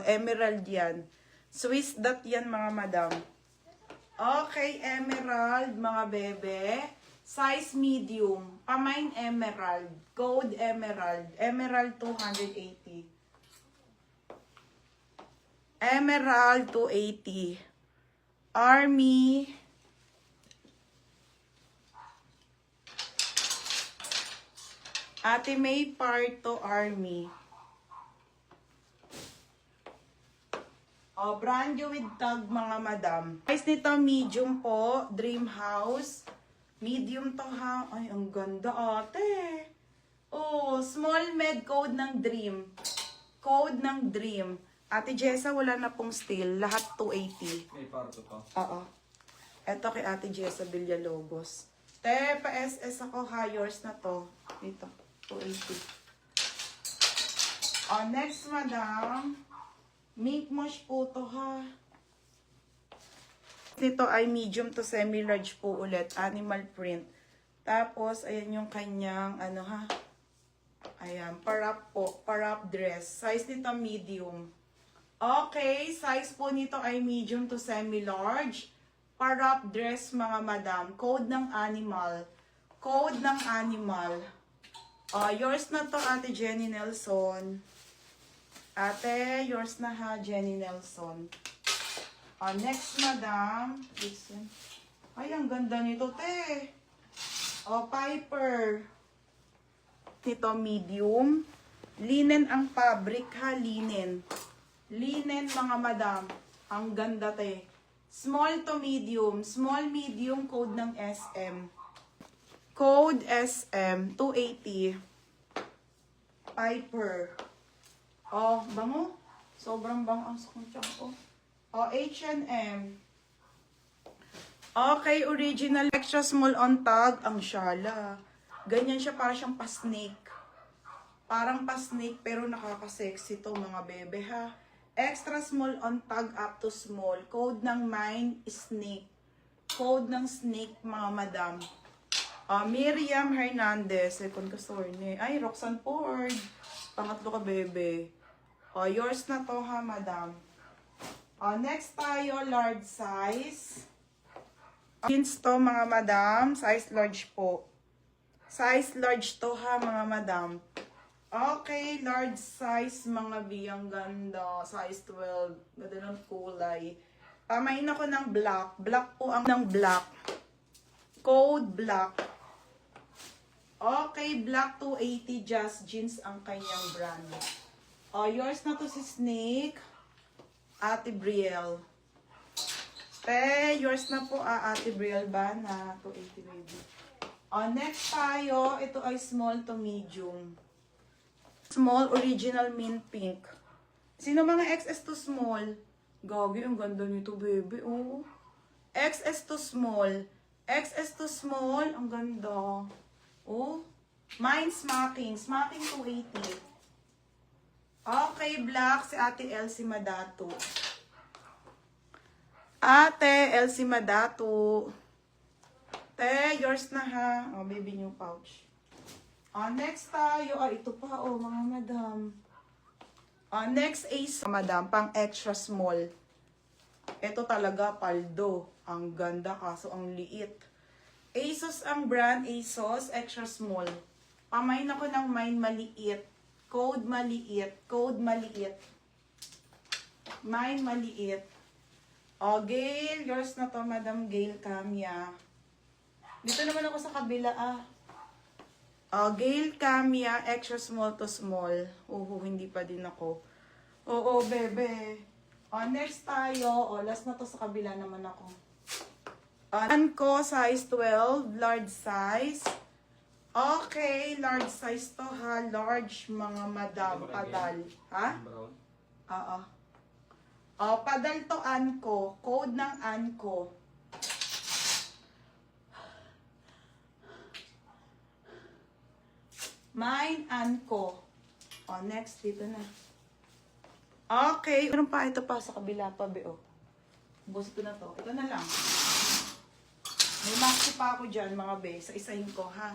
emerald yan. Swiss dot yan, mga madam. Okay, emerald, mga bebe. Size medium. Pamine emerald. Code emerald. Emerald 280. Emerald 280. Army. Ate May Parto Army. Brand new with tag, mga madam. Size nito medium po. Dream House. Medium to ha. Ay, ang ganda ate. Small med code ng Dream. Code ng Dream. Ate Jessa, wala na pong steel. Lahat 280. May parto pa. Oo. Eto kay Ate Jessa Villalobos. Te, pa-SS ako ha. Yours na to. Dito. 280. Next, madam. Mink mosh po to ha. Dito ay medium to semi-large po ulit. Animal print. Tapos, ayan yung kanyang, ano ha. Ayan, parap po. Parap dress. Size nito medium. Okay, size po nito ay medium to semi-large. Parap dress, mga madam. Code ng animal. Code ng animal. Yours na to, Ate Jenny Nelson. Ate, yours na ha, Jenny Nelson. Next, madam. Listen. Ay, ang ganda nito, te. Piper. Nito, medium. Linen ang fabric, ha, linen. Linen, mga madam. Ang ganda, te. Small to medium. Small, medium, code ng SM. Code SM, 280. Piper. Bango. Sobrang bango ang sakong tiyan ko. H&M. Okay, original. Extra small on tag. Ang shala. Ganyan siya, parang siyang pa-snake. Parang pa-snake, pero nakaka-sexy to, mga bebe, ha. Extra small on tag up to small. Code ng mine, snake. Code ng snake, mga madam. Miriam Hernandez. Second customer ni. Ay, Roxanne Ford. Pangatlo ka, bebe. Yours na to, ha, madam. Next tayo, large size. Jeans to, mga madam. Size large po. Size large to, ha, mga madam. Okay, large size, mga biyang ganda. Size 12. Ganda ng kulay. Pamain ako ng black. Black po ang ng black. Code black. Okay, black 280. Just jeans ang kanyang brand. Yours na to si Snake. Ate Brielle. Yours na po, Ate Brielle ba na 280 baby. Next tayo, ito ay small to medium. Small original mint pink. Sino mga XS to small? Gagi, ang ganda nito, baby. XS to small. XS to small, ang ganda. Mine smacking. Smacking 280. Okay, black si Ate Elsie Madato. Ate Elsie Madato. Yours na ha. Baby new pouch. Next tayo. Ito pa, mga madam. Next Ace, madam, pang extra small. Ito talaga, paldo. Ang ganda, kaso ang liit. ASOS ang brand, ASOS, extra small. Pamain ako ng mine maliit. Code maliit. Code maliit. Mine maliit. Gail. Yours na to, Madam Gail Camia. Dito naman ako sa kabila, Gail Camia. Extra small to small. Hindi pa din ako. Bebe. Next tayo. Last na to sa kabila naman ako. Anko, size 12. Large size. Okay, large size to, ha. Large, mga madam. Padal. Ha? Oo. Padal to, Anko. Code ng Anko. Mine, Anko. Next, dito na. Okay. Meron pa, ito pa sa kabila pa, be, Bus ko na to. Ito na lang. May mask pa ako dyan, mga be. Sa isahin ko, ha.